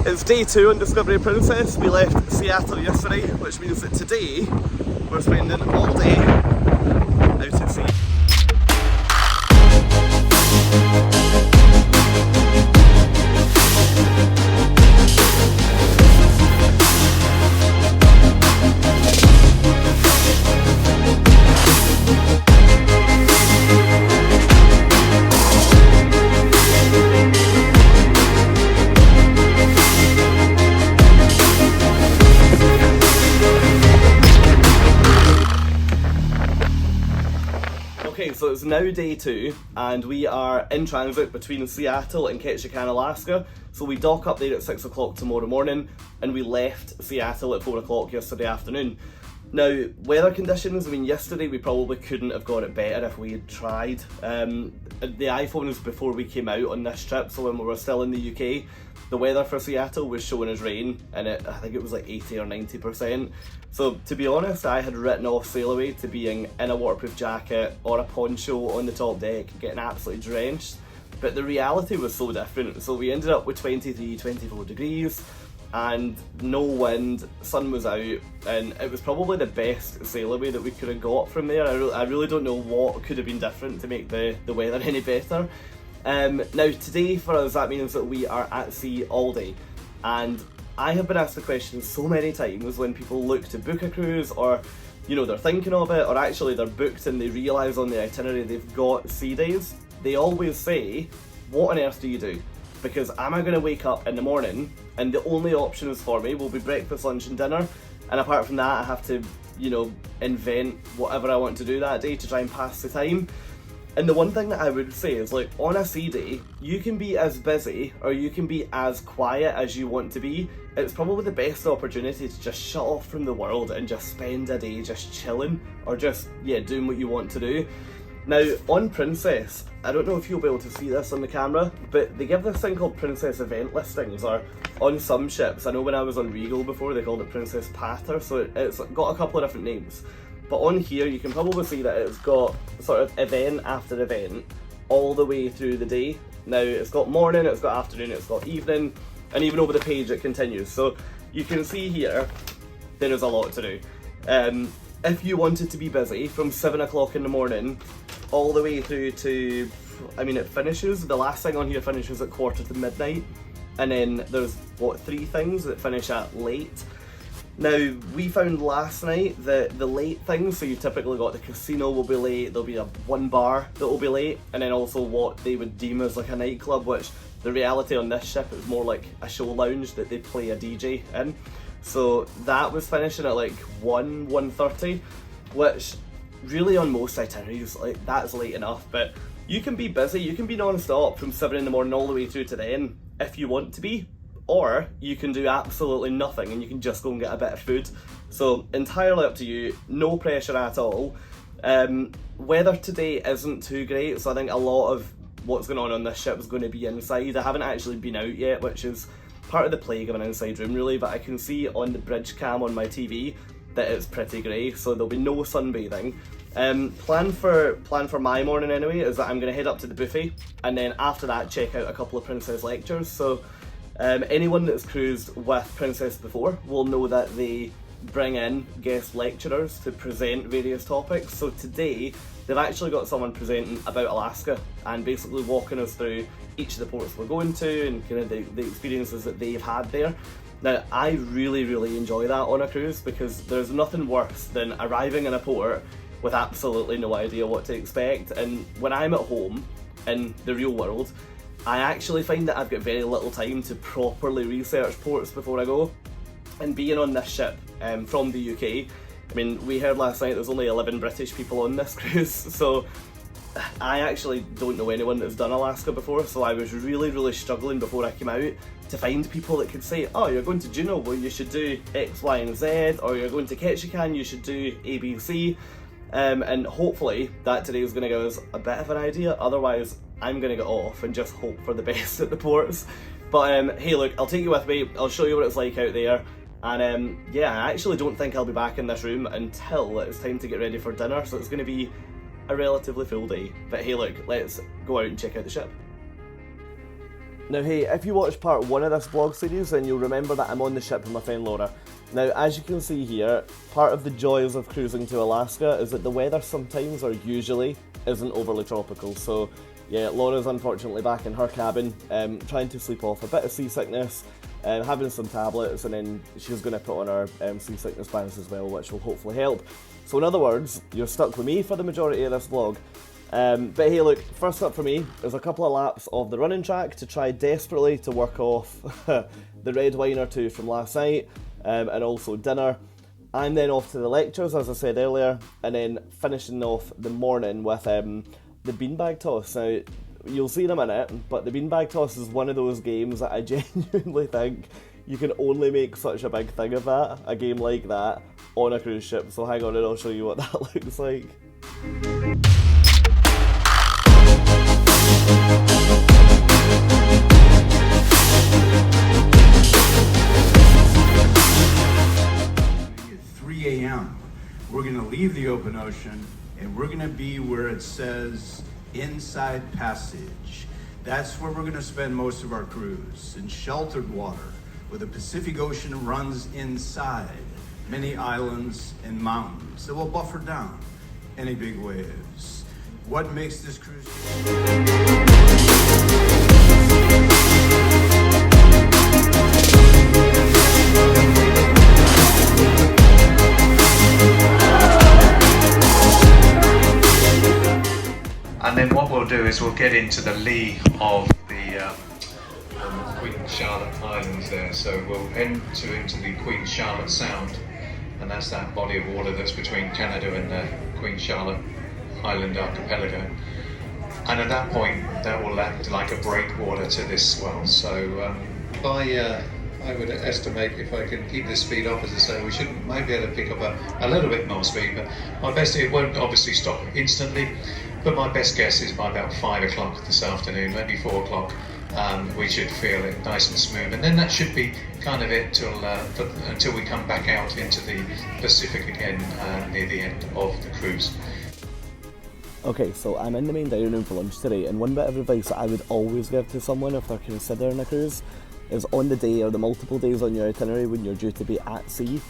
It's day 2 on Discovery Princess. We left Seattle yesterday, which means that today we're spending all day out at sea. Okay, so it's now day 2 and we are in transit between Seattle and Ketchikan, Alaska. So we dock up there at 6 o'clock tomorrow morning and we left Seattle at 4 o'clock yesterday afternoon. Now, weather conditions, I mean, yesterday we probably couldn't have got it better if we had tried. The iPhones before we came out on this trip, so when we were still in the UK, the weather for Seattle was showing as rain, and I think it was like 80 or 90%. So to be honest, I had written off sail away to being in a waterproof jacket or a poncho on the top deck, getting absolutely drenched. But the reality was so different. So we ended up with 23, 24 degrees and no wind, sun was out, and it was probably the best sail away that we could have got from there. I really don't know what could have been different to make the weather any better. Now today for us that means that we are at sea all day, and I have been asked the question so many times when people look to book a cruise, or you know, they're thinking of it, or actually they're booked and they realise on the itinerary they've got sea days. They always say, what on earth do you do? Because am I going to wake up in the morning and the only options for me will be breakfast, lunch and dinner, and apart from that I have to, you know, invent whatever I want to do that day to try and pass the time. And the one thing that I would say is, like, on a sea day, you can be as busy or you can be as quiet as you want to be. It's probably the best opportunity to just shut off from the world and just spend a day just chilling, or just, yeah, doing what you want to do. Now, on Princess, I don't know if you'll be able to see this on the camera, but they give this thing called Princess event listings, or on some ships, I know when I was on Regal before, they called it Princess Patter, so it's got a couple of different names. But on here, you can probably see that it's got sort of event after event all the way through the day. Now, it's got morning, it's got afternoon, it's got evening, and even over the page it continues. So you can see here, there is a lot to do. If you wanted to be busy from 7 o'clock in the morning all the way through to, I mean, it finishes, the last thing on here finishes at 1:45, and then there's, what, 3 things that finish at late. Now, we found last night that the late things, so you typically got the casino will be late, there'll be one bar that will be late, and then also what they would deem as like a nightclub, which the reality on this ship is more like a show lounge that they play a DJ in. So that was finishing at like 1:30, which really on most itineraries, like, that's late enough. But you can be busy, you can be non-stop from 7 in the morning all the way through to then if you want to be. Or you can do absolutely nothing and you can just go and get a bit of food. So entirely up to you, no pressure at all. Weather today isn't too great, so I think a lot of what's going on this ship is going to be inside. I haven't actually been out yet, which is part of the plague of an inside room really, but I can see on the bridge cam on my TV that it's pretty grey, so there'll be no sunbathing. Plan for my morning anyway is that I'm going to head up to the buffet, and then after that check out a couple of Princess lectures. So anyone that's cruised with Princess before will know that they bring in guest lecturers to present various topics. So today they've actually got someone presenting about Alaska and basically walking us through each of the ports we're going to and kind of the experiences that they've had there. Now, I really enjoy that on a cruise, because there's nothing worse than arriving in a port with absolutely no idea what to expect. And when I'm at home in the real world, I actually find that I've got very little time to properly research ports before I go. And being on this ship from the UK, I mean, we heard last night there's only 11 British people on this cruise, so I actually don't know anyone that's done Alaska before, so I was really struggling before I came out to find people that could say, oh, you're going to Juneau, well you should do X, Y and Z, or you're going to Ketchikan, you should do ABC. And hopefully that today is going to give us a bit of an idea, otherwise I'm going to get off and just hope for the best at the ports. But hey look, I'll take you with me, I'll show you what it's like out there, and yeah, I actually don't think I'll be back in this room until it's time to get ready for dinner, so it's going to be a relatively full day. But hey look, let's go out and check out the ship. Now hey, if you watched part 1 of this vlog series, then you'll remember that I'm on the ship with my friend Laura. Now as you can see here, part of the joys of cruising to Alaska is that the weather sometimes, or usually, isn't overly tropical. So yeah, Laura's unfortunately back in her cabin, trying to sleep off a bit of seasickness, having some tablets, and then she's going to put on her seasickness bands as well, which will hopefully help. So in other words, you're stuck with me for the majority of this vlog. But hey look, first up for me is a couple of laps of the running track to try desperately to work off the red wine or two from last night, and also dinner. I'm then off to the lectures, as I said earlier, and then finishing off the morning with the beanbag toss. Now, you'll see in a minute, but the beanbag toss is one of those games that I genuinely think you can only make such a big thing of that, a game like that, on a cruise ship. So hang on and I'll show you what that looks like. 3 a.m. We're going to leave the open ocean and we're going to be where it says Inside Passage. That's where we're going to spend most of our cruise, in sheltered water where the Pacific Ocean runs inside many islands and mountains that will buffer down any big waves. What makes this cruise? And then what we'll do is we'll get into the lee of the Queen Charlotte Islands there. So we'll enter into the Queen Charlotte Sound, and that's that body of water that's between Canada and the Queen Charlotte Island archipelago. And at that point, that will act like a breakwater to this swell. So I would estimate, if I can keep this speed up, as I say, we should maybe be able to pick up a little bit more speed, but my best, it won't obviously stop instantly, but my best guess is by about 5 o'clock this afternoon, maybe 4 o'clock, we should feel it nice and smooth, and then that should be kind of it until we come back out into the Pacific again near the end of the cruise. Okay, so I'm in the main dining room for lunch today, and one bit of advice that I would always give to someone if they're considering a cruise is on the day or the multiple days on your itinerary when you're due to be at sea,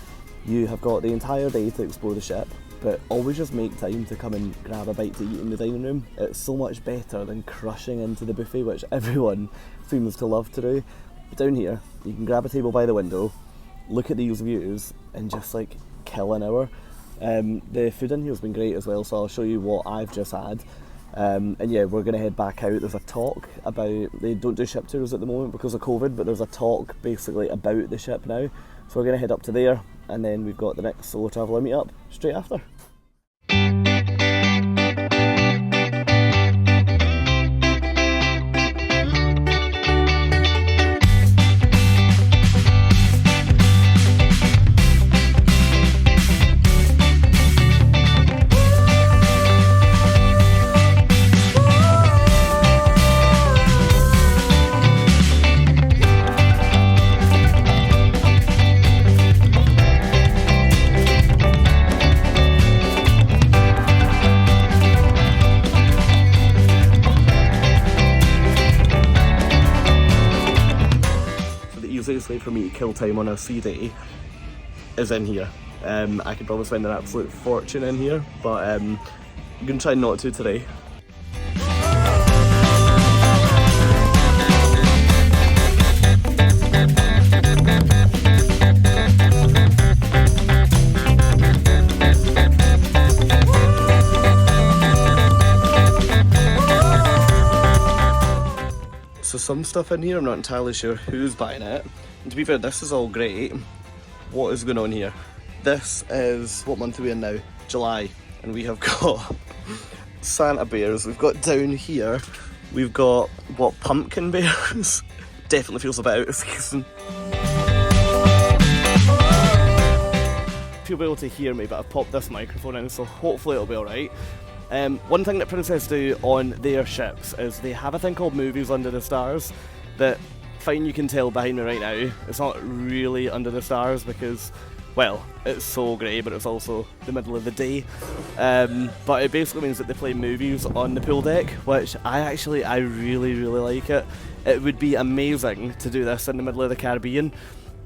you have got the entire day to explore the ship, but always just make time to come and grab a bite to eat in the dining room. It's so much better than crushing into the buffet, which everyone seems to love to do. But down here, you can grab a table by the window, look at these views, and just like kill an hour. The food in here has been great as well, so I'll show you what I've just had. And yeah, we're going to head back out. There's a talk about, they don't do ship tours at the moment because of COVID, but there's a talk basically about the ship now. So we're going to head up to there, and then we've got the next solo traveller meet up straight after. Easiest way for me to kill time on a sea day is in here. I could probably spend an absolute fortune in here, but I'm going to try not to today. So some stuff in here, I'm not entirely sure who's buying it. And to be fair, this is all great. What is going on here? This is, what month are we in now? July. And we have got Santa bears. We've got down here, we've got, what, pumpkin bears? Definitely feels a bit out of season. You'll be able to hear me, but I've popped this microphone in, so hopefully it'll be alright. One thing that Princess do on their ships is they have a thing called Movies Under the Stars that, fine, you can tell behind me right now, it's not really under the stars because well, it's so grey, but it's also the middle of the day. But it basically means that they play movies on the pool deck, which I really like it. It would be amazing to do this in the middle of the Caribbean.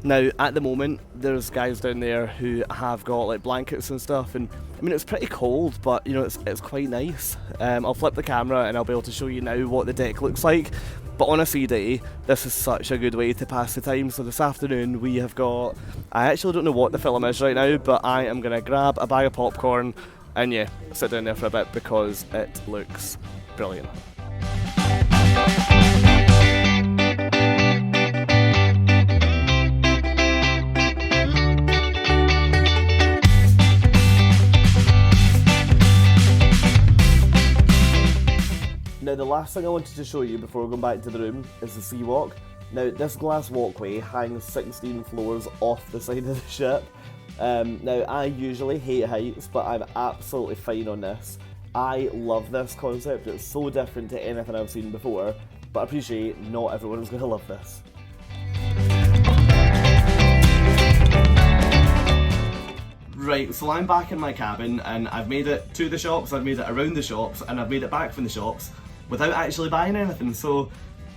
Now, at the moment, there's guys down there who have got like blankets and stuff, and I mean, it's pretty cold, but you know, it's quite nice. I'll flip the camera and I'll be able to show you now what the deck looks like. But on a sea day, this is such a good way to pass the time. So this afternoon we have got, I actually don't know what the film is right now, but I am going to grab a bag of popcorn and yeah, sit down there for a bit because it looks brilliant. Now the last thing I wanted to show you before going back to the room is the sea walk. Now this glass walkway hangs 16 floors off the side of the ship. Now I usually hate heights, but I'm absolutely fine on this. I love this concept, it's so different to anything I've seen before, but I appreciate not everyone's going to love this. Right, so I'm back in my cabin and I've made it to the shops, I've made it around the shops, and I've made it back from the shops without actually buying anything. So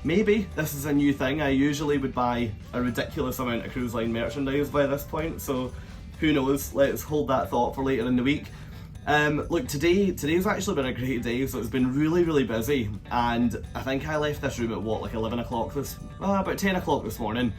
maybe this is a new thing. I usually would buy a ridiculous amount of cruise line merchandise by this point, so who knows, let's hold that thought for later in the week. Look, today's actually been a great day, so it's been really busy, and I think I left this room at what, like 11 o'clock about 10 o'clock this morning,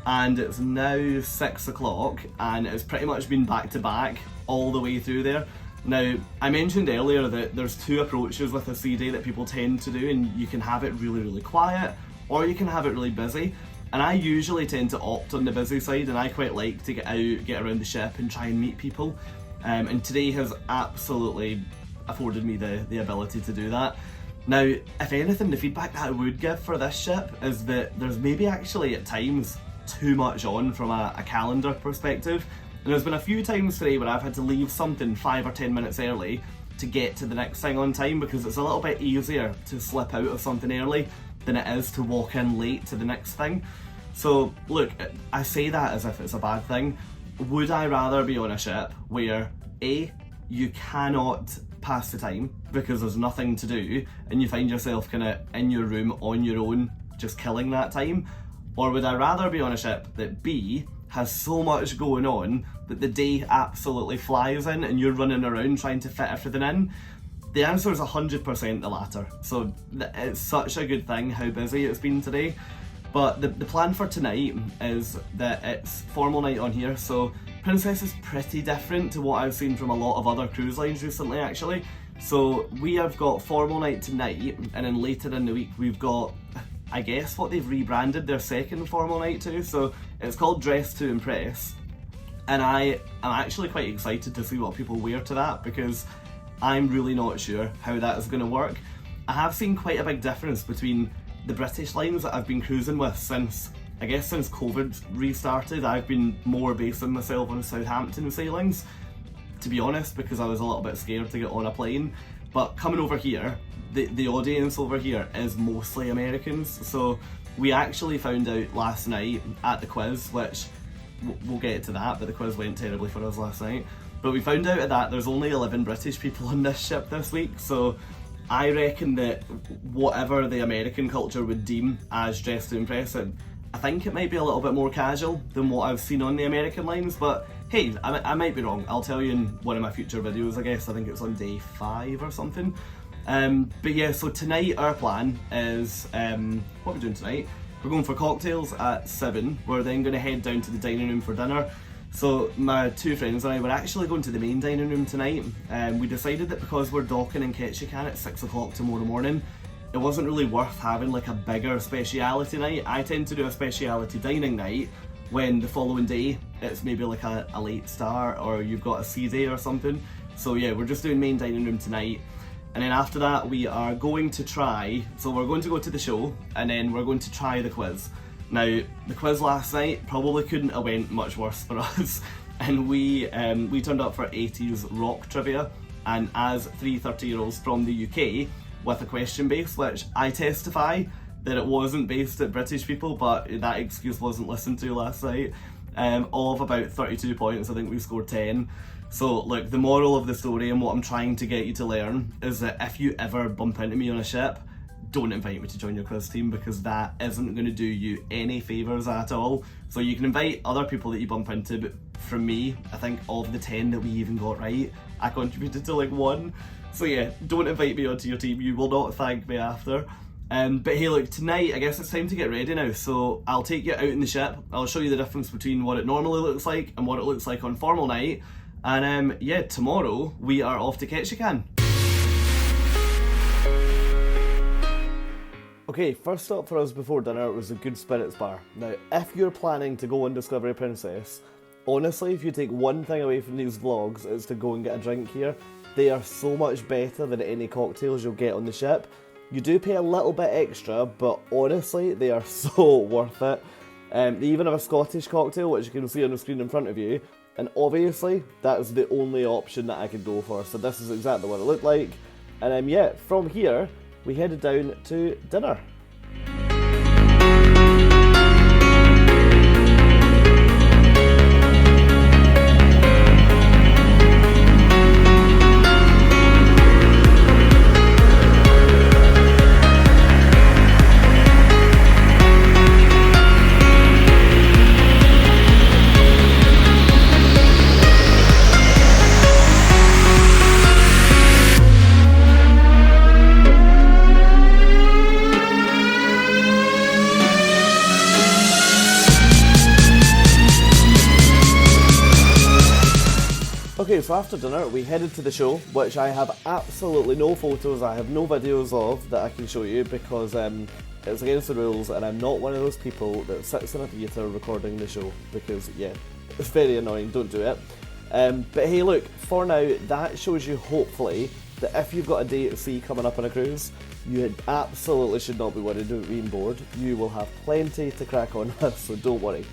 and it's now 6 o'clock, and it's pretty much been back to back all the way through there. Now, I mentioned earlier that there's two approaches with a sea day that people tend to do, and you can have it really quiet, or you can have it really busy. And I usually tend to opt on the busy side, and I quite like to get out, get around the ship and try and meet people. And today has absolutely afforded me the ability to do that. Now, if anything, the feedback that I would give for this ship is that there's maybe actually at times too much on from a calendar perspective. And there's been a few times today where I've had to leave something 5 or 10 minutes early to get to the next thing on time, because it's a little bit easier to slip out of something early than it is to walk in late to the next thing. So look, I say that as if it's a bad thing. Would I rather be on a ship where A, you cannot pass the time because there's nothing to do and you find yourself kind of in your room on your own just killing that time? Or would I rather be on a ship that B, has so much going on that the day absolutely flies in and you're running around trying to fit everything in? The answer is 100% the latter. So it's such a good thing how busy it's been today. But the plan for tonight is that it's formal night on here, so Princess is pretty different to what I've seen from a lot of other cruise lines recently actually. So we have got formal night tonight, and then later in the week we've got, I guess, what they've rebranded their second formal night to. So it's called Dress to Impress, and I am actually quite excited to see what people wear to that, because I'm really not sure how that is going to work. I have seen quite a big difference between the British lines that I've been cruising with since COVID restarted. I've been more basing myself on Southampton sailings, to be honest, because I was a little bit scared to get on a plane. But coming over here, the audience over here is mostly Americans. So we actually found out last night at the quiz, which we'll get to that, but the quiz went terribly for us last night. But we found out that there's only 11 British people on this ship this week, so I reckon that whatever the American culture would deem as Dress to Impress, I think it might be a little bit more casual than what I've seen on the American lines, but hey, I might be wrong. I'll tell you in one of my future videos, I guess. I think it's on day 5 or something. But yeah, so tonight our plan is, what are we doing tonight? We're going for cocktails at 7. We're then going to head down to the dining room for dinner. So my two friends and I were actually going to the main dining room tonight. We decided that because we're docking in Ketchikan at 6 o'clock tomorrow morning, it wasn't really worth having like a bigger speciality night. I tend to do a speciality dining night when the following day it's maybe like a late start or you've got a sea day or something. So yeah, we're just doing main dining room tonight. And then after that we are going to we're going to go to the show and then we're going to try the quiz. Now, the quiz last night probably couldn't have went much worse for us, and we turned up for 80s rock trivia, and as 3 30-year-olds from the UK with a question base, which I testify that it wasn't based at British people, but that excuse wasn't listened to last night. of about 32 points. I think we scored 10. So look, the moral of the story and what I'm trying to get you to learn is that if you ever bump into me on a ship, don't invite me to join your quiz team, because that isn't going to do you any favours at all. So you can invite other people that you bump into, but from me, I think of the 10 that we even got right, I contributed to like 1. So yeah, don't invite me onto your team, you will not thank me after. But hey look, tonight I guess it's time to get ready now, so I'll take you out in the ship, I'll show you the difference between what it normally looks like and what it looks like on formal night, and yeah, tomorrow we are off to Ketchikan. Okay, first up for us before dinner was a Good Spirits bar. Now, if you're planning to go on Discovery Princess, honestly, if you take one thing away from these vlogs, it's to go and get a drink here. They are so much better than any cocktails you'll get on the ship. You do pay a little bit extra, but honestly, they are so worth it. They even have a Scottish cocktail, which you can see on the screen in front of you, and obviously, that is the only option that I could go for, so this is exactly what it looked like. And yeah, from here, we headed down to dinner. Okay, so after dinner we headed to the show, which I have absolutely no photos, I have no videos of that I can show you, because it's against the rules and I'm not one of those people that sits in a theatre recording the show, because yeah, it's very annoying, don't do it. But hey look, for now that shows you hopefully that if you've got a day at sea coming up on a cruise, you absolutely should not be worried about being bored. You will have plenty to crack on with, so don't worry.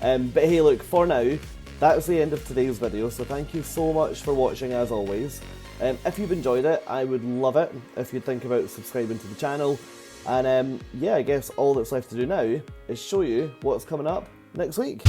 But hey look, for now, that's the end of today's video, so thank you so much for watching as always. If you've enjoyed it, I would love it if you'd think about subscribing to the channel. And yeah, I guess all that's left to do now is show you what's coming up next week.